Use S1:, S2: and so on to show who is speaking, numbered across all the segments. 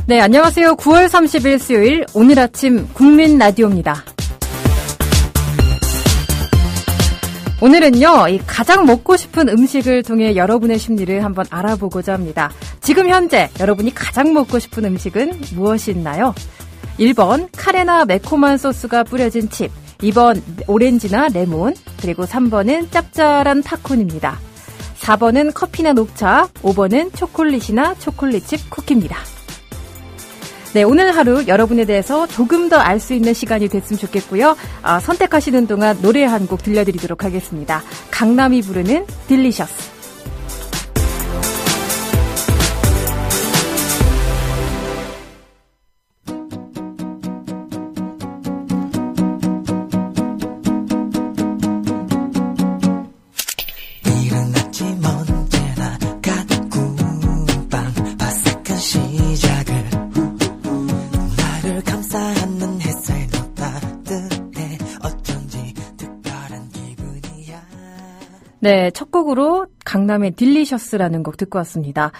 S1: 네, 안녕하세요. 9월 30일 수요일 오늘 아침 국민 라디오입니다. 오늘은요, 이 가장 먹고 싶은 음식을 통해 여러분의 심리를 한번 알아보고자 합니다. 지금 현재 여러분이 가장 먹고 싶은 음식은 무엇이 있나요? 1번 카레나 매콤한 소스가 뿌려진 칩, 2번 오렌지나 레몬, 그리고 3번은 짭짤한 팝콘입니다. 4번은 커피나 녹차, 5번은 초콜릿이나 초콜릿칩 쿠키입니다. 네, 오늘 하루 여러분에 대해서 조금 더 알 수 있는 시간이 됐으면 좋겠고요. 선택하시는 동안 노래 한 곡 들려드리도록 하겠습니다. 강남이 부르는 딜리셔스. 네, 첫 곡으로 강남의 딜리셔스라는 곡 듣고 왔습니다.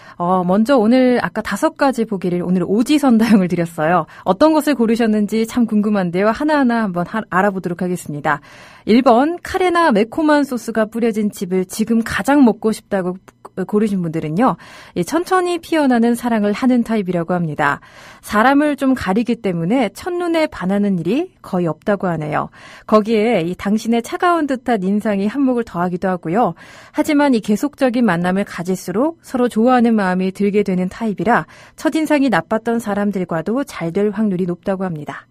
S1: 먼저 오늘 아까 5가지 보기를 오늘 오지선다형을 드렸어요. 어떤 것을 고르셨는지 참 궁금한데요. 하나하나 한번 알아보도록 하겠습니다. 1번 카레나 매콤한 소스가 뿌려진 칩을 지금 가장 먹고 싶다고 고르신 분들은요. 천천히 피어나는 사랑을 하는 타입이라고 합니다. 사람을 좀 가리기 때문에 첫눈에 반하는 일이 거의 없다고 하네요. 거기에 이 당신의 차가운 듯한 인상이 한몫을 더하기도 하고요. 하지만 이 계속적인 만남을 가질수록 서로 좋아하는 마음이 들게 되는 타입이라 첫인상이 나빴던 사람들과도 잘 될 확률이 높다고 합니다.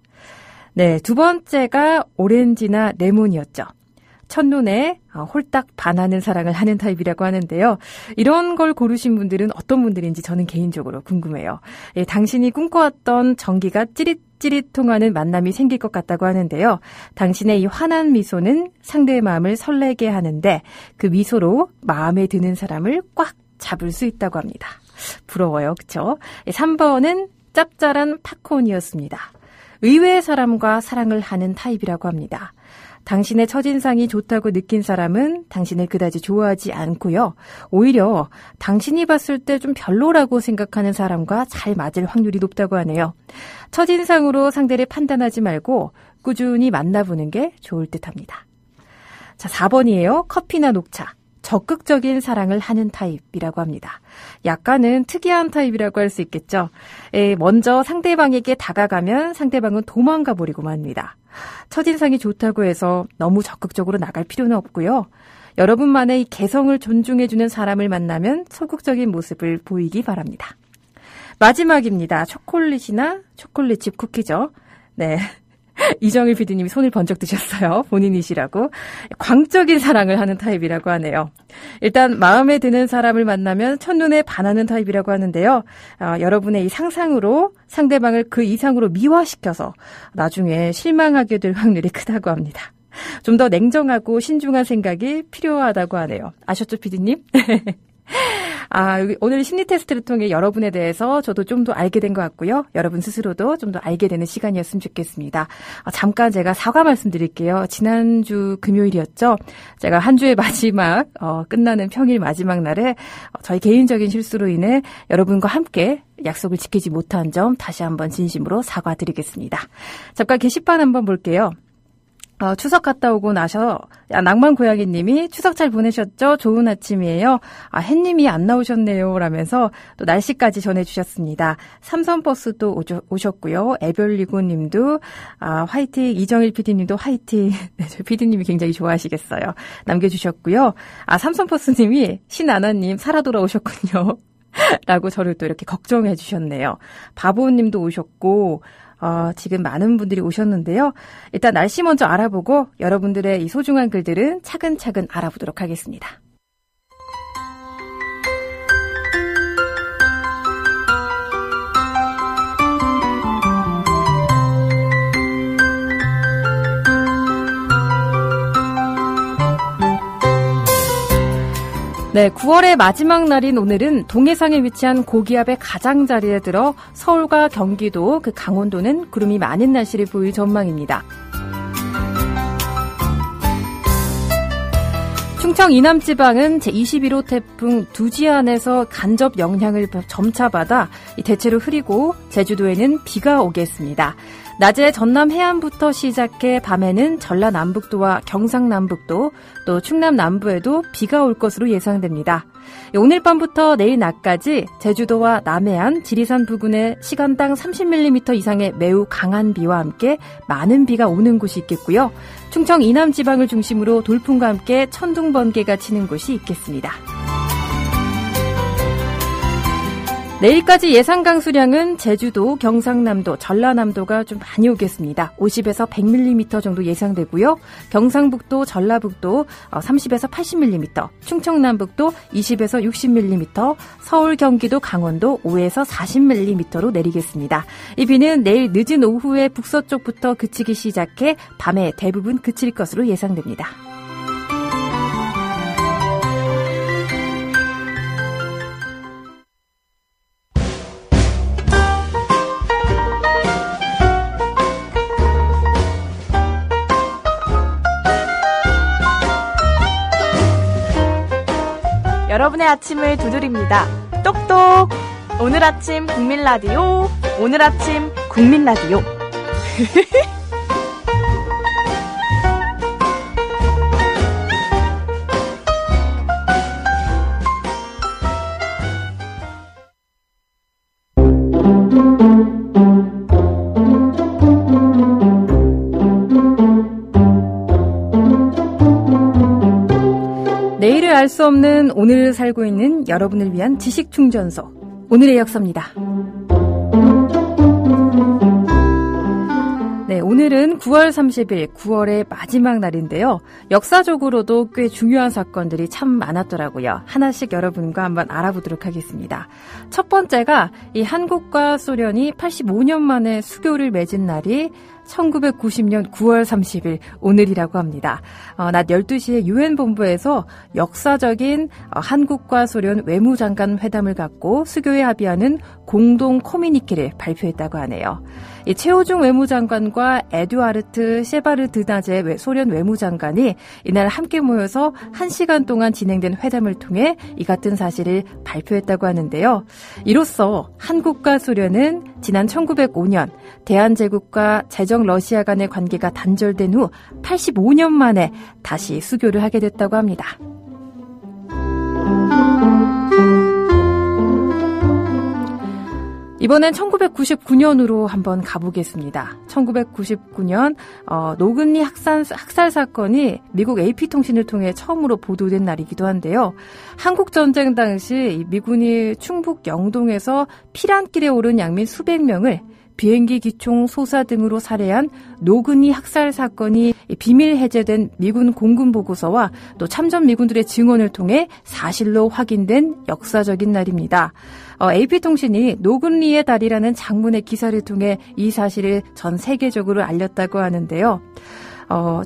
S1: 네, 두 번째가 오렌지나 레몬이었죠. 첫눈에 홀딱 반하는 사랑을 하는 타입이라고 하는데요. 이런 걸 고르신 분들은 어떤 분들인지 저는 개인적으로 궁금해요. 예, 당신이 꿈꿔왔던 전기가 찌릿찌릿 통하는 만남이 생길 것 같다고 하는데요. 당신의 이 환한 미소는 상대의 마음을 설레게 하는데 그 미소로 마음에 드는 사람을 꽉 잡을 수 있다고 합니다. 부러워요, 그렇죠? 3번은 짭짤한 팝콘이었습니다. 의외의 사람과 사랑을 하는 타입이라고 합니다. 당신의 첫인상이 좋다고 느낀 사람은 당신을 그다지 좋아하지 않고요. 오히려 당신이 봤을 때 좀 별로라고 생각하는 사람과 잘 맞을 확률이 높다고 하네요. 첫인상으로 상대를 판단하지 말고 꾸준히 만나보는 게 좋을 듯합니다. 자, 4번이에요. 커피나 녹차. 적극적인 사랑을 하는 타입이라고 합니다. 약간은 특이한 타입이라고 할 수 있겠죠. 먼저 상대방에게 다가가면 상대방은 도망가 버리고 맙니다. 첫인상이 좋다고 해서 너무 적극적으로 나갈 필요는 없고요. 여러분만의 이 개성을 존중해주는 사람을 만나면 소극적인 모습을 보이기 바랍니다. 마지막입니다. 초콜릿이나 초콜릿칩 쿠키죠. 네. 이정일 PD님이 손을 번쩍 드셨어요. 본인이시라고. 광적인 사랑을 하는 타입이라고 하네요. 일단 마음에 드는 사람을 만나면 첫눈에 반하는 타입이라고 하는데요. 여러분의 이 상상으로 상대방을 그 이상으로 미화시켜서 나중에 실망하게 될 확률이 크다고 합니다. 좀 더 냉정하고 신중한 생각이 필요하다고 하네요. 아셨죠, PD님? 오늘 심리 테스트를 통해 여러분에 대해서 저도 좀 더 알게 된 것 같고요. 여러분 스스로도 좀 더 알게 되는 시간이었으면 좋겠습니다. 잠깐 제가 사과 말씀드릴게요. 지난주 금요일이었죠. 제가 한 주의 마지막 끝나는 평일 마지막 날에 저희 개인적인 실수로 인해 여러분과 함께 약속을 지키지 못한 점 다시 한번 진심으로 사과드리겠습니다. 잠깐 게시판 한번 볼게요. 추석 갔다 오고 나서 낭만 고양이님이 추석 잘 보내셨죠? 좋은 아침이에요. 햇님이 안 나오셨네요. 라면서 또 날씨까지 전해주셨습니다. 삼선버스도 오셨고요. 애별리고님도 화이팅. 이정일 PD님도 화이팅. 네, 저 PD님이 굉장히 좋아하시겠어요. 남겨주셨고요. 삼선버스님이 신아나님 살아 돌아오셨군요. 라고 저를 또 이렇게 걱정해 주셨네요. 바보님도 오셨고 지금 많은 분들이 오셨는데요. 일단 날씨 먼저 알아보고 여러분들의 이 소중한 글들은 차근차근 알아보도록 하겠습니다. 네, 9월의 마지막 날인 오늘은 동해상에 위치한 고기압의 가장자리에 들어 서울과 경기도, 강원도는 구름이 많은 날씨를 보일 전망입니다. 충청 이남지방은 제21호 태풍 두지안에서 간접 영향을 점차 받아 대체로 흐리고 제주도에는 비가 오겠습니다. 낮에 전남 해안부터 시작해 밤에는 전라남북도와 경상남북도 또 충남 남부에도 비가 올 것으로 예상됩니다. 오늘 밤부터 내일 낮까지 제주도와 남해안, 지리산 부근에 시간당 30mm 이상의 매우 강한 비와 함께 많은 비가 오는 곳이 있겠고요. 충청 이남 지방을 중심으로 돌풍과 함께 천둥 번개가 치는 곳이 있겠습니다. 내일까지 예상 강수량은 제주도, 경상남도, 전라남도가 좀 많이 오겠습니다. 50에서 100mm 정도 예상되고요. 경상북도, 전라북도 30에서 80mm, 충청남북도 20에서 60mm, 서울, 경기도, 강원도 5에서 40mm로 내리겠습니다. 이 비는 내일 늦은 오후에 북서쪽부터 그치기 시작해 밤에 대부분 그칠 것으로 예상됩니다.
S2: 여러분의 아침을 두드립니다. 똑똑! 오늘 아침 국민라디오, 오늘 아침 국민라디오.
S1: 내일을 알 수 없는 오늘을 살고 있는 여러분을 위한 지식충전소, 오늘의 역사입니다. 네, 오늘은 9월 30일, 9월의 마지막 날인데요. 역사적으로도 꽤 중요한 사건들이 참 많았더라고요. 하나씩 여러분과 한번 알아보도록 하겠습니다. 첫 번째가 이 한국과 소련이 85년 만에 수교를 맺은 날이 1990년 9월 30일 오늘이라고 합니다. 낮 12시에 유엔 본부에서 역사적인 한국과 소련 외무장관 회담을 갖고 수교에 합의하는 공동 커뮤니케를 발표했다고 하네요. 이 최호중 외무장관과 에두아르트 셰바르드나제 소련 외무장관이 이날 함께 모여서 1시간 동안 진행된 회담을 통해 이 같은 사실을 발표했다고 하는데요. 이로써 한국과 소련은 지난 1905년 대한제국과 제정 러시아 간의 관계가 단절된 후 85년 만에 다시 수교를 하게 됐다고 합니다. 이번엔 1999년으로 한번 가보겠습니다. 1999년 노근리 학살 사건이 미국 AP통신을 통해 처음으로 보도된 날이기도 한데요. 한국전쟁 당시 미군이 충북 영동에서 피란길에 오른 양민 수백 명을 비행기 기총 소사 등으로 살해한 노근리 학살 사건이 비밀 해제된 미군 공군 보고서와 또 참전 미군들의 증언을 통해 사실로 확인된 역사적인 날입니다. AP통신이 노근리의 달이라는 장문의 기사를 통해 이 사실을 전 세계적으로 알렸다고 하는데요.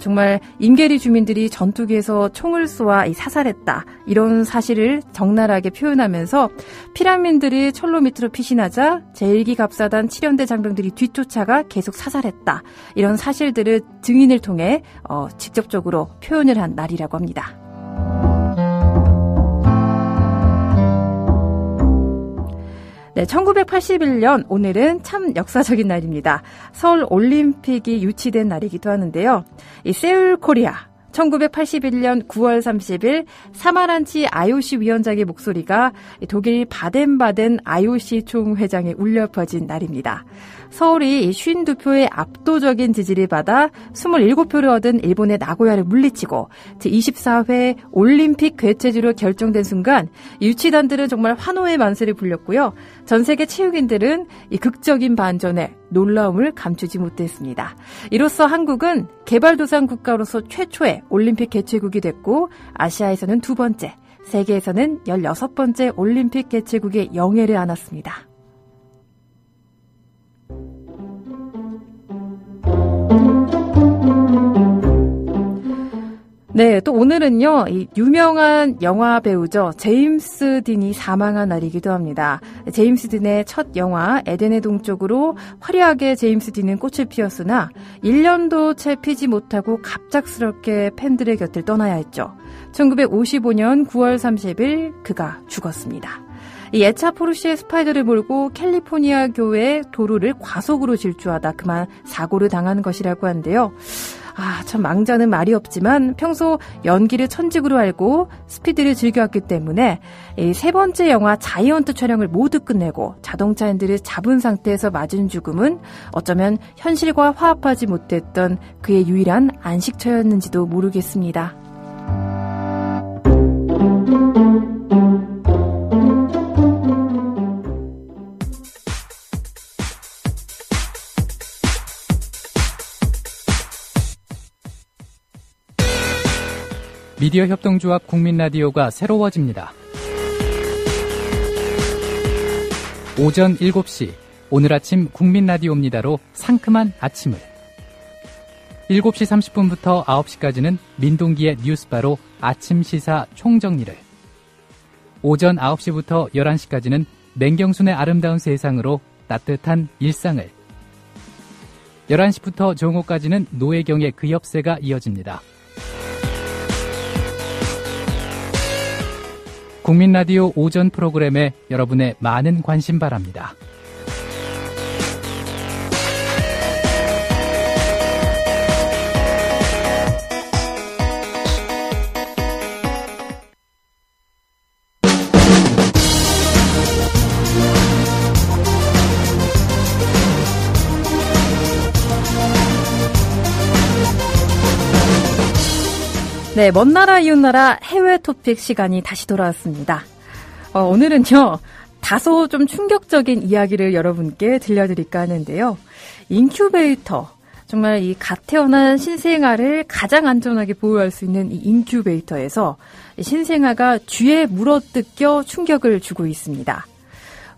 S1: 정말 임계리 주민들이 전투기에서 총을 쏘아 사살했다, 이런 사실을 적나라하게 표현하면서 피란민들이 철로 밑으로 피신하자 제1기 갑사단 7연대 장병들이 뒤쫓아가 계속 사살했다, 이런 사실들을 증인을 통해 직접적으로 표현을 한 날이라고 합니다. 네, 1981년 오늘은 참 역사적인 날입니다. 서울 올림픽이 유치된 날이기도 하는데요. 이 세울 코리아 1981년 9월 30일 사마란치 IOC 위원장의 목소리가 독일 바덴바덴 IOC 총회장에 울려 퍼진 날입니다. 서울이 52표의 압도적인 지지를 받아 27표를 얻은 일본의 나고야를 물리치고 제24회 올림픽 개최지로 결정된 순간 유치단들은 정말 환호의 만세를 불렸고요. 전 세계 체육인들은 이 극적인 반전에 놀라움을 감추지 못했습니다. 이로써 한국은 개발도상 국가로서 최초의 올림픽 개최국이 됐고 아시아에서는 2번째, 세계에서는 16번째 올림픽 개최국의 영예를 안았습니다. 네, 또 오늘은요, 이 유명한 영화 배우죠. 제임스 딘이 사망한 날이기도 합니다. 제임스 딘의 첫 영화 에덴의 동쪽으로 화려하게 제임스 딘은 꽃을 피웠으나 1년도 채 피지 못하고 갑작스럽게 팬들의 곁을 떠나야 했죠. 1955년 9월 30일 그가 죽었습니다. 이 예차 포르쉐 스파이더를 몰고 캘리포니아 교외의 도로를 과속으로 질주하다 그만 사고를 당한 것이라고 하는데요. 참 망자는 말이 없지만 평소 연기를 천직으로 알고 스피드를 즐겨왔기 때문에 이 세 번째 영화 자이언트 촬영을 모두 끝내고 자동차 핸들을 잡은 상태에서 맞은 죽음은 어쩌면 현실과 화합하지 못했던 그의 유일한 안식처였는지도 모르겠습니다.
S3: 미디어 협동조합 국민라디오가 새로워집니다. 오전 7시 오늘 아침 국민라디오입니다로 상큼한 아침을 7시 30분부터 9시까지는 민동기의 뉴스바로 아침 시사 총정리를 오전 9시부터 11시까지는 맹경순의 아름다운 세상으로 따뜻한 일상을 11시부터 정오까지는 노혜경의 그 엽세가 이어집니다. 국민라디오 오전 프로그램에 여러분의 많은 관심 바랍니다.
S1: 네, 먼 나라 이웃 나라 해외 토픽 시간이 다시 돌아왔습니다. 오늘은요, 다소 좀 충격적인 이야기를 여러분께 들려드릴까 하는데요. 인큐베이터, 정말 이 갓 태어난 신생아를 가장 안전하게 보호할 수 있는 이 인큐베이터에서 신생아가 쥐에 물어뜯겨 충격을 주고 있습니다.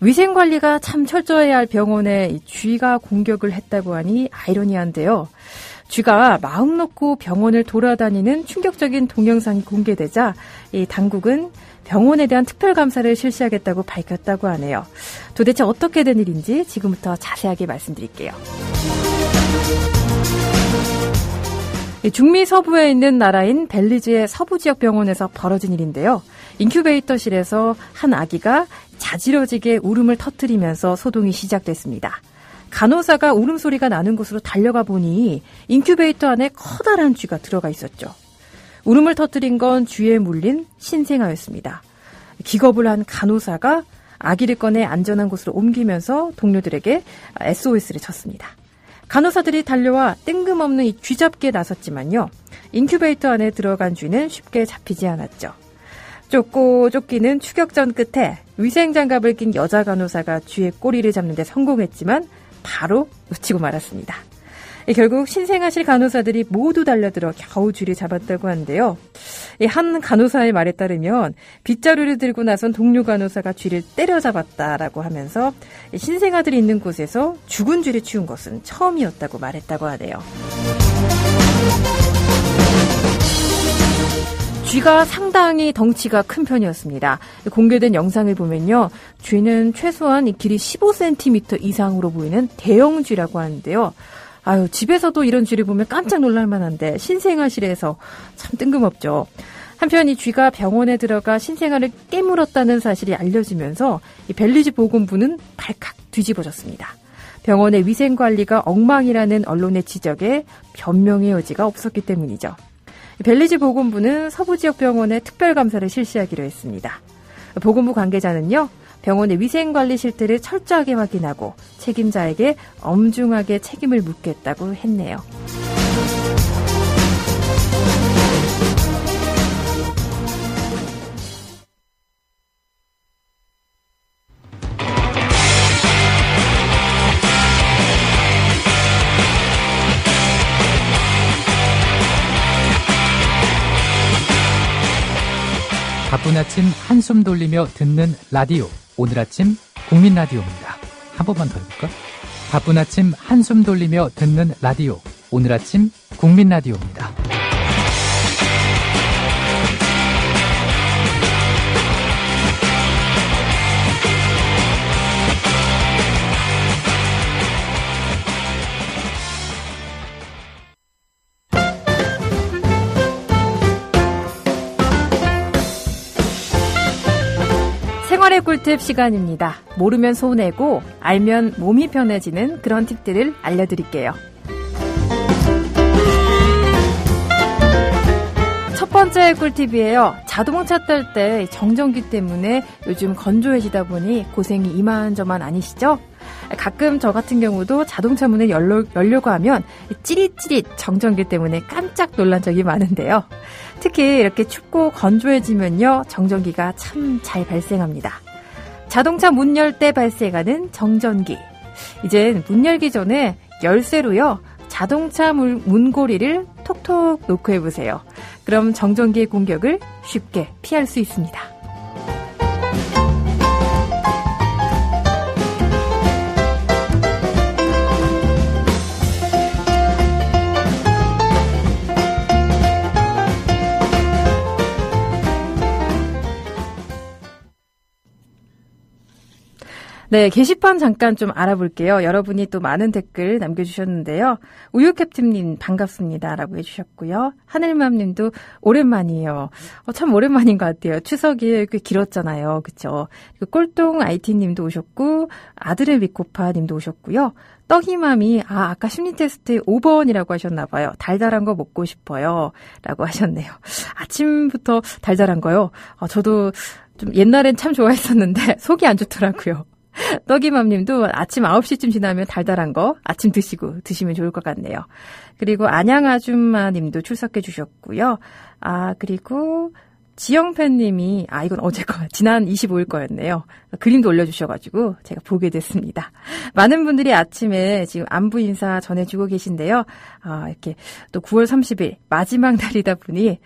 S1: 위생관리가 참 철저해야 할 병원에 쥐가 공격을 했다고 하니 아이러니한데요. 쥐가 마음 놓고 병원을 돌아다니는 충격적인 동영상이 공개되자 이 당국은 병원에 대한 특별감사를 실시하겠다고 밝혔다고 하네요. 도대체 어떻게 된 일인지 지금부터 자세하게 말씀드릴게요. 중미 서부에 있는 나라인 벨리즈의 서부 지역 병원에서 벌어진 일인데요. 인큐베이터실에서 한 아기가 자지러지게 울음을 터뜨리면서 소동이 시작됐습니다. 간호사가 울음소리가 나는 곳으로 달려가 보니 인큐베이터 안에 커다란 쥐가 들어가 있었죠. 울음을 터뜨린 건 쥐에 물린 신생아였습니다. 기겁을 한 간호사가 아기를 꺼내 안전한 곳으로 옮기면서 동료들에게 SOS를 쳤습니다. 간호사들이 달려와 뜬금없는 이 쥐 잡기에 나섰지만요. 인큐베이터 안에 들어간 쥐는 쉽게 잡히지 않았죠. 쫓고 쫓기는 추격전 끝에 위생장갑을 낀 여자 간호사가 쥐의 꼬리를 잡는 데 성공했지만 바로 놓치고 말았습니다. 결국 신생아실 간호사들이 모두 달려들어 겨우 쥐를 잡았다고 하는데요. 한 간호사의 말에 따르면 빗자루를 들고 나선 동료 간호사가 쥐를 때려잡았다라고 하면서 신생아들이 있는 곳에서 죽은 쥐를 치운 것은 처음이었다고 말했다고 하네요. 쥐가 상당히 덩치가 큰 편이었습니다. 공개된 영상을 보면요. 쥐는 최소한 길이 15cm 이상으로 보이는 대형 쥐라고 하는데요. 집에서도 이런 쥐를 보면 깜짝 놀랄 만한데 신생아실에서 참 뜬금없죠. 한편 이 쥐가 병원에 들어가 신생아를 깨물었다는 사실이 알려지면서 이 벨리즈 보건부는 발칵 뒤집어졌습니다. 병원의 위생관리가 엉망이라는 언론의 지적에 변명의 여지가 없었기 때문이죠. 벨리즈 보건부는 서부 지역 병원에 특별감사를 실시하기로 했습니다. 보건부 관계자는요. 병원의 위생관리 실태를 철저하게 확인하고 책임자에게 엄중하게 책임을 묻겠다고 했네요.
S3: 바쁜 아침 한숨 돌리며 듣는 라디오. 오늘 아침 국민 라디오입니다. 한 번만 더 해볼까? 바쁜 아침 한숨 돌리며 듣는 라디오. 오늘 아침 국민 라디오입니다.
S1: 생활의 꿀팁 시간입니다. 모르면 손해고 알면 몸이 편해지는 그런 팁들을 알려드릴게요. 첫 번째 꿀팁이에요. 자동차 탈 때 정전기 때문에 요즘 건조해지다 보니 고생이 이만저만 아니시죠? 가끔 저 같은 경우도 자동차 문을 열려고 하면 찌릿찌릿 정전기 때문에 깜짝 놀란 적이 많은데요. 특히 이렇게 춥고 건조해지면요, 정전기가 참 잘 발생합니다. 자동차 문 열 때 발생하는 정전기. 이젠 문 열기 전에 열쇠로요, 자동차 문고리를 톡톡 놓고 해보세요. 그럼 정전기의 공격을 쉽게 피할 수 있습니다. 네, 게시판 잠깐 좀 알아볼게요. 여러분이 또 많은 댓글 남겨주셨는데요. 우유캡틴님 반갑습니다 라고 해주셨고요. 하늘맘님도 오랜만이에요. 참 오랜만인 것 같아요. 추석이 꽤 길었잖아요. 그쵸? 꼴똥 IT님도 오셨고, 아들의 미코파님도 오셨고요. 떡이맘이 아까 심리 테스트 5번이라고 하셨나봐요. 달달한 거 먹고 싶어요 라고 하셨네요. 아침부터 달달한 거요? 저도 좀 옛날엔 참 좋아했었는데 속이 안 좋더라고요. 떡이맘님도 아침 9시쯤 지나면 달달한 거 아침 드시면 좋을 것 같네요. 그리고 안양아줌마님도 출석해 주셨고요. 그리고 지영팬님이 이건 어제 거 지난 25일 거였네요. 그림도 올려주셔가지고 제가 보게 됐습니다. 많은 분들이 아침에 지금 안부 인사 전해주고 계신데요. 이렇게 또 9월 30일 마지막 날이다 보니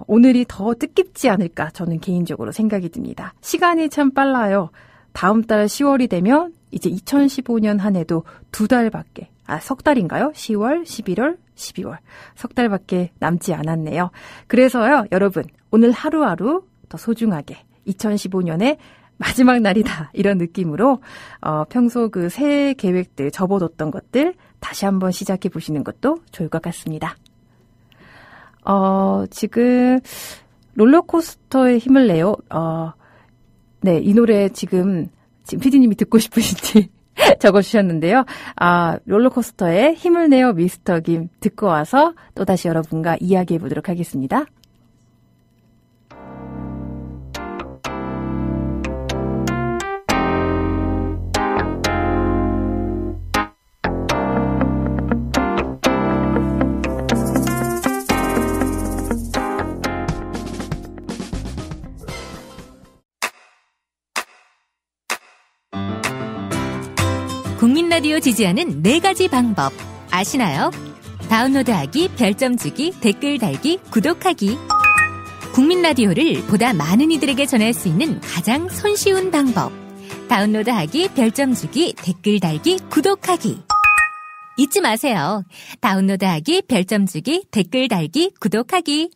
S1: 오늘이 더 뜻깊지 않을까 저는 개인적으로 생각이 듭니다. 시간이 참 빨라요. 다음 달 10월이 되면 이제 2015년 한 해도 2달밖에, 석 달인가요? 10월, 11월, 12월. 석 달밖에 남지 않았네요. 그래서요, 여러분, 오늘 하루하루 더 소중하게 2015년의 마지막 날이다. 이런 느낌으로, 평소 그 새해 계획들, 접어뒀던 것들 다시 한번 시작해 보시는 것도 좋을 것 같습니다. 지금, 롤러코스터의 힘을 내요. 네, 이 노래 지금 PD님이 듣고 싶으신지 적어주셨는데요. 롤러코스터의 힘을 내요 미스터 김 듣고 와서 또다시 여러분과 이야기해 보도록 하겠습니다.
S4: 국민 라디오 지지하는 4가지 방법 아시나요? 다운로드하기, 별점 주기, 댓글 달기, 구독하기. 국민 라디오를 보다 많은 이들에게 전할 수 있는 가장 손쉬운 방법. 다운로드하기, 별점 주기, 댓글 달기, 구독하기. 잊지 마세요. 다운로드하기, 별점 주기, 댓글 달기, 구독하기.